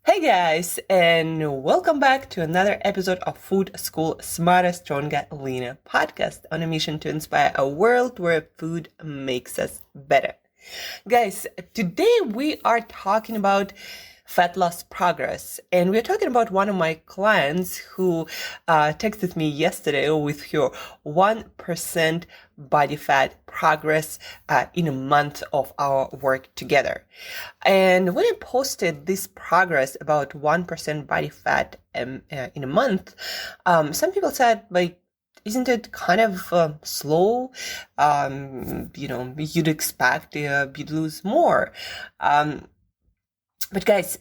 Hey guys, and welcome back to another episode of Food School Smarter, Stronger, Leaner podcast on a mission to inspire a world where food makes us better. Guys, today we are talking about fat loss progress, and we're talking about one of my clients who texted me yesterday with her 1% body fat progress in a month of our work together. And when I posted this progress about 1% body fat in a month, some people said, like, isn't it kind of slow? You'd expect you'd lose more. But guys,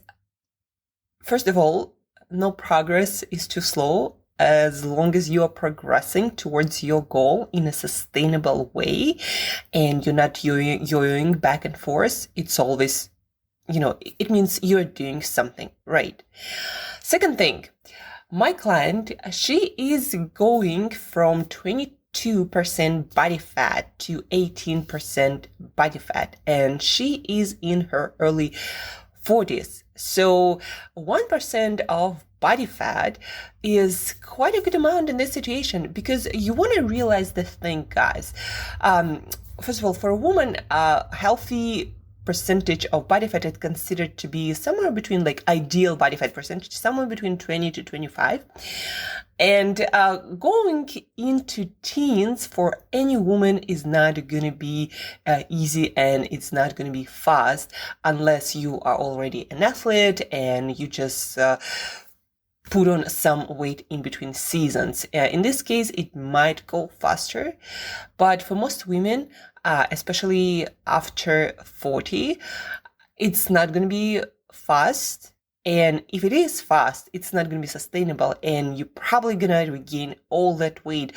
first of all, no progress is too slow. As long as you are progressing towards your goal in a sustainable way and you're not yo-yoing back and forth, it's always, it means you're doing something right. Second thing, my client, she is going from 22% body fat to 18% body fat, and she is in her early 40s. So 1% of body fat is quite a good amount in this situation, because you want to realize this thing, guys. First of all, for a woman, healthy percentage of body fat is considered to be somewhere between, like, ideal body fat percentage, somewhere between 20 to 25. And going into teens for any woman is not going to be easy, and it's not going to be fast unless you are already an athlete and you just put on some weight in between seasons. In this case, it might go faster, but for most women, especially after 40, it's not going to be fast. And if it is fast, it's not going to be sustainable, and you're probably going to regain all that weight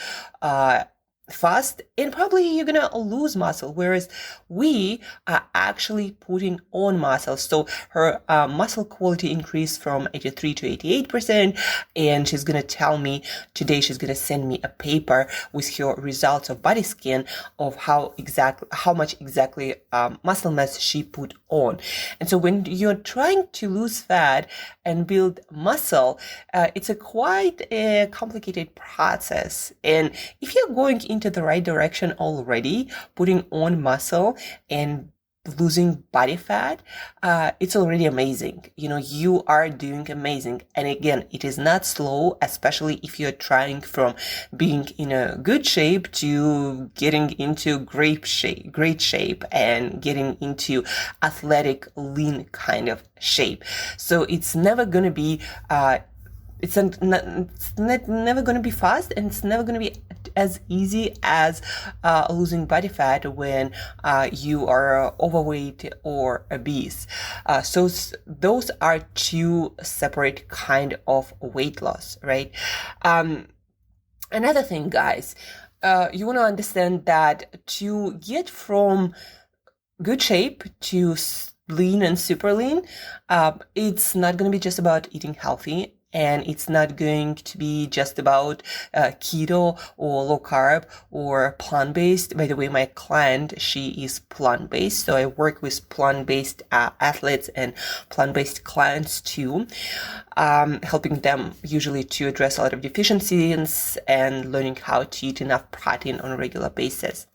fast, and probably you're gonna lose muscle, whereas we are actually putting on muscle. So her muscle quality increased from 83 to 88%, and she's gonna tell me today, she's gonna send me a paper with her results of body scan of how much exactly muscle mass she put on. And so when you're trying to lose fat and build muscle, it's a quite a complicated process. And if you're going into the right direction already, putting on muscle and losing body fat, it's already amazing. You are doing amazing. And again, it is not slow, especially if you're trying from being in a good shape to getting into great shape and getting into athletic, lean kind of shape. So it's never going to be never going to be fast, and it's never going to be as easy as losing body fat when you are overweight or obese. So those are two separate kind of weight loss, right? Another thing, guys, you want to understand that to get from good shape to lean and super lean, it's not going to be just about eating healthy. And it's not going to be just about keto or low carb or plant-based. By the way, my client, she is plant-based. So I work with plant-based athletes and plant-based clients too, helping them usually to address a lot of deficiencies and learning how to eat enough protein on a regular basis.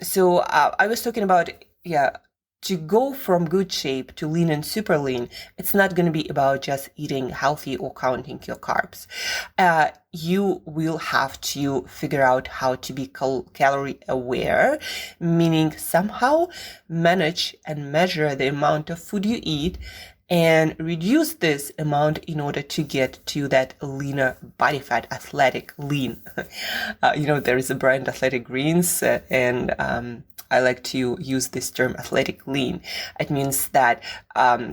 So I was talking about, to go from good shape to lean and super lean, it's not going to be about just eating healthy or counting your carbs. You will have to figure out how to be calorie aware, meaning somehow manage and measure the amount of food you eat and reduce this amount in order to get to that leaner body fat, athletic lean. There is a brand, Athletic Greens, and I like to use this term, athletic lean. It means that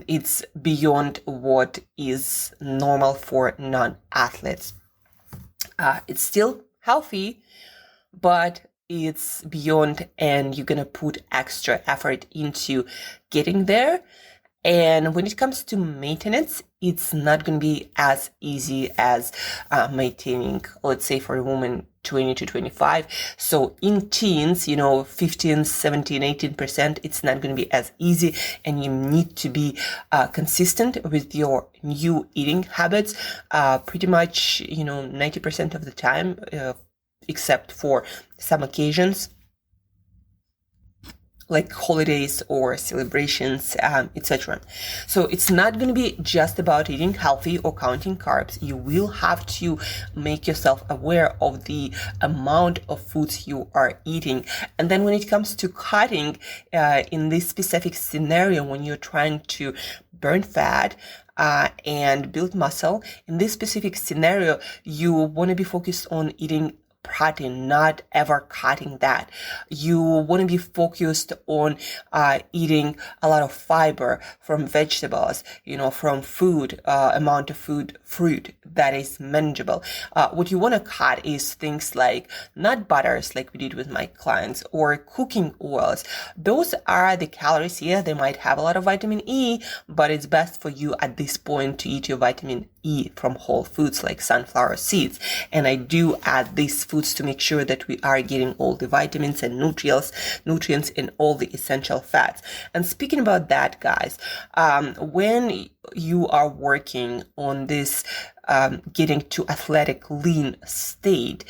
it's beyond what is normal for non-athletes. It's still healthy, but it's beyond, and you're going to put extra effort into getting there. And when it comes to maintenance, it's not going to be as easy as maintaining, let's say for a woman, 20 to 25. So in teens, 15, 17, 18%, it's not going to be as easy, and you need to be consistent with your new eating habits pretty much, 90% of the time, except for some occasions like holidays or celebrations, etc. So it's not going to be just about eating healthy or counting carbs. You will have to make yourself aware of the amount of foods you are eating. And then when it comes to cutting, in this specific scenario, when you're trying to burn fat, and build muscle, in this specific scenario, you want to be focused on eating protein, not ever cutting that. You want to be focused on eating a lot of fiber from vegetables, from food, amount of fruit that is manageable. What you want to cut is things like nut butters, like we did with my clients, or cooking oils. Those are the calories here. They might have a lot of vitamin E, but it's best for you at this point to eat your vitamin E from whole foods like sunflower seeds. And I do add these foods to make sure that we are getting all the vitamins and nutrients and all the essential fats. And speaking about that, guys, when you are working on this getting to athletic lean state,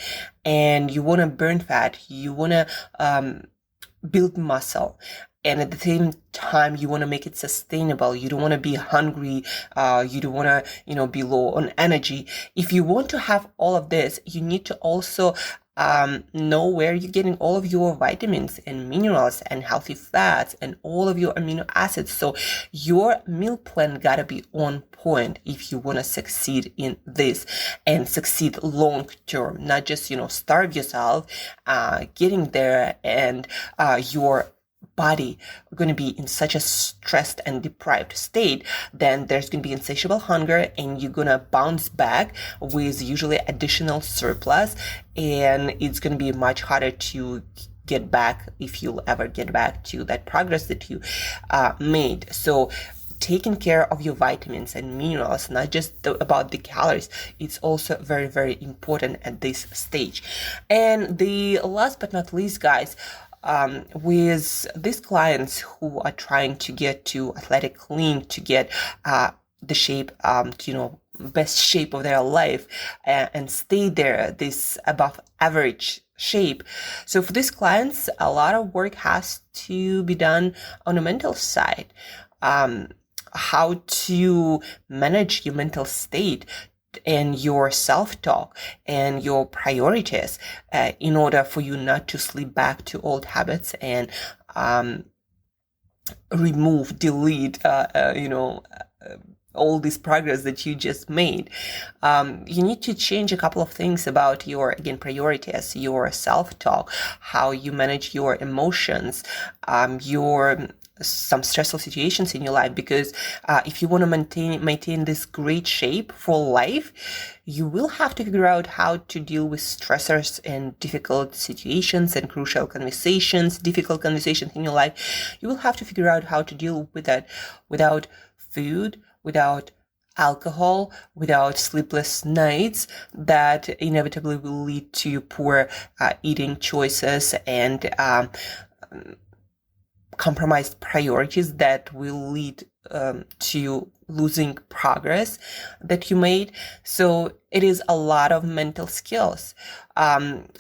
and you want to burn fat, you want to build muscle, and at the same time, you want to make it sustainable. You don't want to be hungry. You don't want to, be low on energy. If you want to have all of this, you need to also know where you're getting all of your vitamins and minerals and healthy fats and all of your amino acids. So your meal plan gotta be on point if you want to succeed in this and succeed long term, not just, starve yourself, getting there, and your body going to be in such a stressed and deprived state. Then there's going to be insatiable hunger, and you're going to bounce back with usually additional surplus, and it's going to be much harder to get back, if you'll ever get back to that progress that you made. So taking care of your vitamins and minerals, not just about the calories, it's also very, very important at this stage. And the last but not least, guys, with these clients who are trying to get to athletic lean, to get the shape, best shape of their life, and stay there, this above average shape. So for these clients, a lot of work has to be done on the mental side. How to manage your mental state and your self-talk and your priorities in order for you not to slip back to old habits and delete, all this progress that you just made. You need to change a couple of things about your, priorities, your self-talk, how you manage your emotions, some stressful situations in your life, because if you want to maintain this great shape for life, you will have to figure out how to deal with stressors and difficult situations and crucial conversations, difficult conversations in your life. You will have to figure out how to deal with that without food, without alcohol, without sleepless nights that inevitably will lead to poor eating choices and compromised priorities that will lead to losing progress that you made. So it is a lot of mental skills.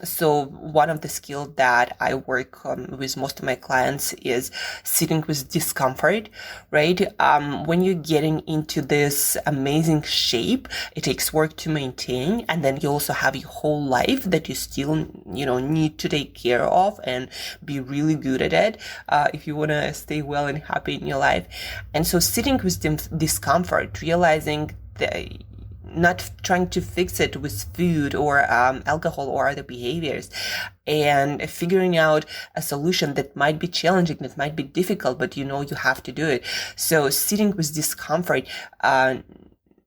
So one of the skills that I work with most of my clients is sitting with discomfort, right? When you're getting into this amazing shape, it takes work to maintain. And then you also have your whole life that you still, need to take care of and be really good at it if you want to stay well and happy in your life. And so sitting with discomfort, realizing that not trying to fix it with food or alcohol or other behaviors, and figuring out a solution that might be challenging, that might be difficult, but you have to do it. So sitting with discomfort,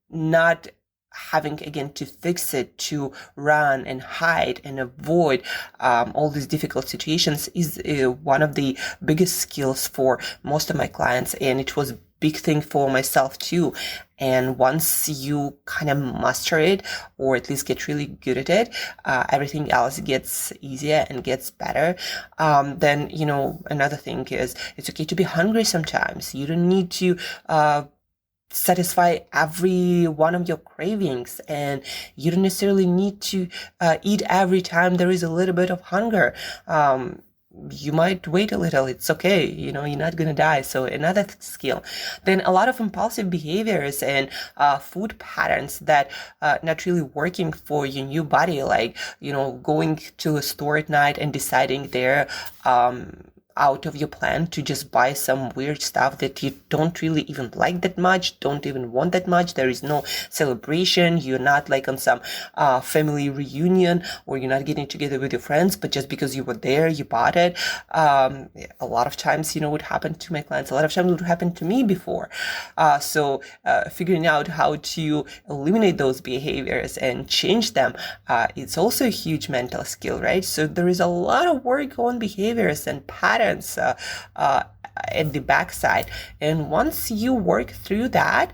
not having to fix it, to run and hide and avoid all these difficult situations is one of the biggest skills for most of my clients. And it was big thing for myself too. And once you kind of master it, or at least get really good at it, everything else gets easier and gets better. Then, another thing is it's okay to be hungry sometimes. You don't need to, satisfy every one of your cravings, and you don't necessarily need to eat every time there is a little bit of hunger. You might wait a little. It's okay. You're not going to die. So another skill. Then a lot of impulsive behaviors and food patterns that not really working for your new body, like, going to a store at night and deciding there, out of your plan to just buy some weird stuff that you don't really even like that much, don't even want that much. There is no celebration. You're not like on some family reunion, or you're not getting together with your friends, but just because you were there, you bought it. A lot of times, would happen to my clients. A lot of times would happen to me before. So figuring out how to eliminate those behaviors and change them, it's also a huge mental skill, right? So there is a lot of work on behaviors and patterns at the backside. And once you work through that,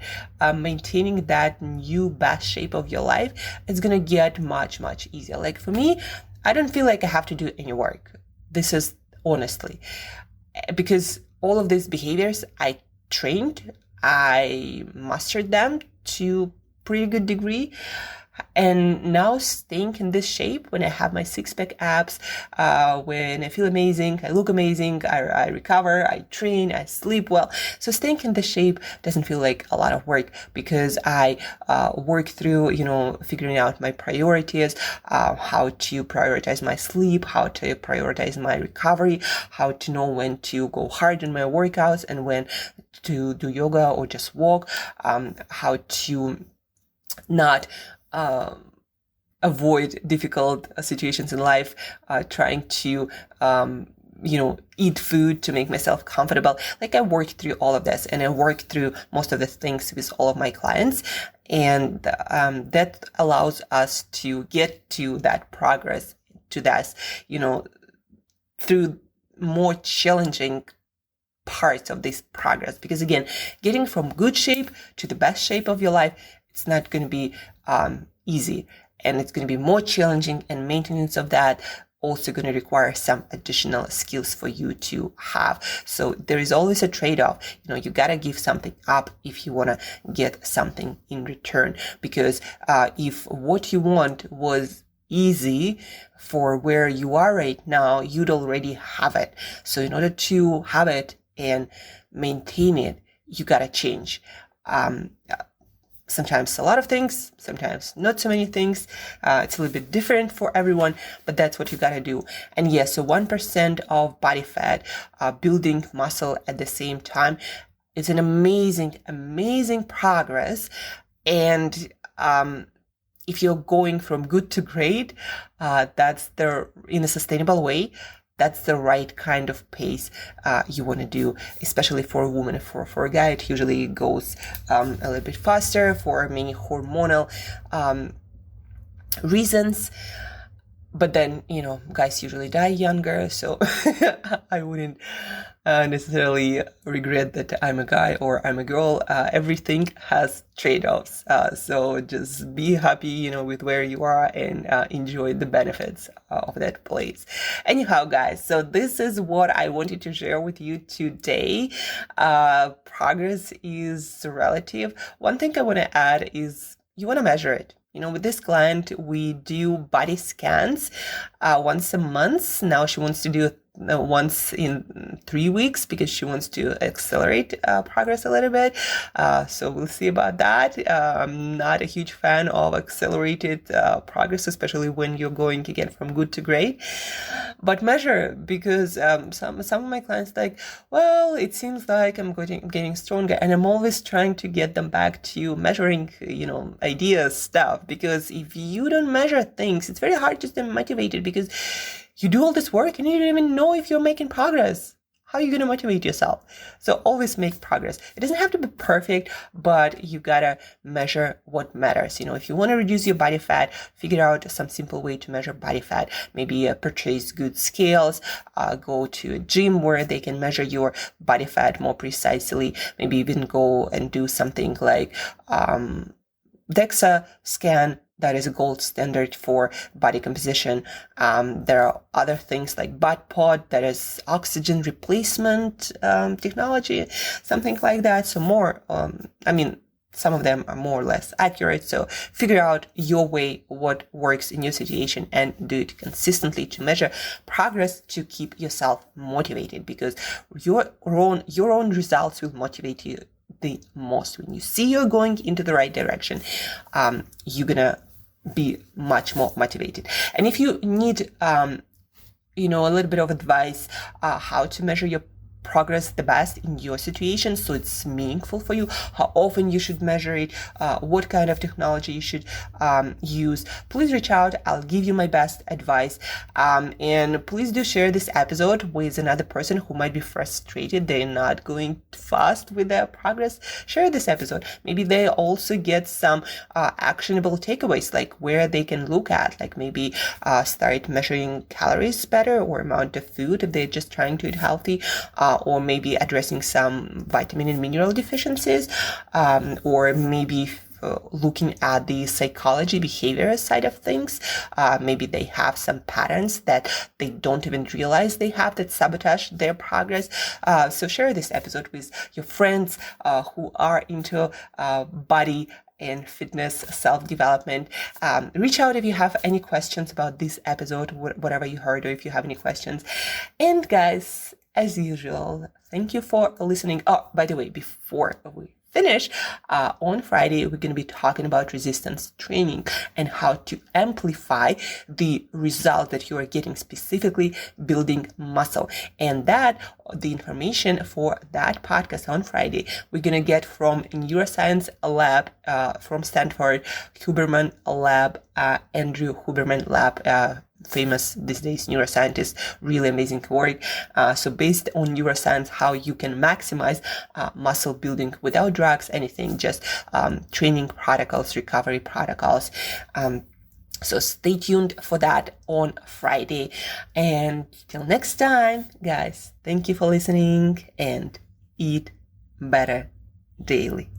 maintaining that new best shape of your life, it's going to get much, much easier. Like for me, I don't feel like I have to do any work. This is honestly, because all of these behaviors I trained, I mastered them to pretty good degree. And now staying in this shape, when I have my six-pack abs, when I feel amazing, I look amazing, I recover, I train, I sleep well. So staying in this shape doesn't feel like a lot of work, because I work through, figuring out my priorities, how to prioritize my sleep, how to prioritize my recovery, how to know when to go hard in my workouts and when to do yoga or just walk, how to not avoid difficult situations in life, trying to, eat food to make myself comfortable. Like I work through all of this, and I work through most of the things with all of my clients. And that allows us to get to that progress, to that, through more challenging parts of this progress. Because again, getting from good shape to the best shape of your life, it's not going to be easy, and it's going to be more challenging, and maintenance of that also going to require some additional skills for you to have. So there is always a trade-off. You got to give something up if you want to get something in return, because if what you want was easy for where you are right now, you'd already have it. So in order to have it and maintain it, you got to change. Sometimes a lot of things, sometimes not so many things. It's a little bit different for everyone, but that's what you got to do. And yes, so 1% of body fat, building muscle at the same time, is an amazing, amazing progress. And if you're going from good to great, that's in a sustainable way. That's the right kind of pace you want to do, especially for a woman. For a guy, it usually goes a little bit faster for many hormonal reasons. But then, guys usually die younger, so I wouldn't necessarily regret that I'm a guy or I'm a girl. Everything has trade-offs. So just be happy, with where you are, and enjoy the benefits of that place. Anyhow, guys, so this is what I wanted to share with you today. Progress is relative. One thing I want to add is you want to measure it. With this client, we do body scans once a month. Now she wants to do once in 3 weeks, because she wants to accelerate progress a little bit. So we'll see about that. I'm not a huge fan of accelerated progress, especially when you're going to get from good to great. But measure, because some of my clients like, well, it seems like I'm getting stronger, and I'm always trying to get them back to measuring, ideas, stuff. Because if you don't measure things, it's very hard to stay motivated, because you do all this work and you don't even know if you're making progress. how are you going to motivate yourself? So always make progress. It doesn't have to be perfect, but you got to measure what matters. If you want to reduce your body fat, figure out some simple way to measure body fat. Maybe purchase good scales, go to a gym where they can measure your body fat more precisely. Maybe even go and do something like DEXA scan. That is a gold standard for body composition. There are other things like butt pod, that is oxygen replacement technology, something like that. So some of them are more or less accurate. So figure out your way, what works in your situation, and do it consistently to measure progress to keep yourself motivated, because your own results will motivate you the most. When you see you're going into the right direction, you're gonna be much more motivated. And if you need a little bit of advice how to measure your progress the best in your situation so it's meaningful for you, how often you should measure it, what kind of technology you should use, please reach out. I'll give you my best advice, and please do share this episode with another person who might be frustrated they're not going fast with their progress. Share this episode. Maybe they also get some actionable takeaways, like where they can look at, like maybe start measuring calories better or amount of food if they're just trying to eat healthy, or maybe addressing some vitamin and mineral deficiencies, or maybe looking at the psychology, behavior side of things. Maybe they have some patterns that they don't even realize they have that sabotage their progress. So share this episode with your friends who are into body and fitness, self-development. Reach out if you have any questions about this episode, whatever you heard, or if you have any questions. And guys, as usual, thank you for listening. Oh, by the way, before we finish, on Friday, we're going to be talking about resistance training and how to amplify the result that you are getting, specifically building muscle. And that the information for that podcast on Friday, we're going to get from neuroscience lab from Stanford, Huberman lab, Andrew Huberman lab, famous these days neuroscientist, really amazing work. So based on neuroscience, how you can maximize muscle building without drugs, anything, just training protocols, recovery protocols. So stay tuned for that on Friday. And till next time, guys, thank you for listening, and eat better daily.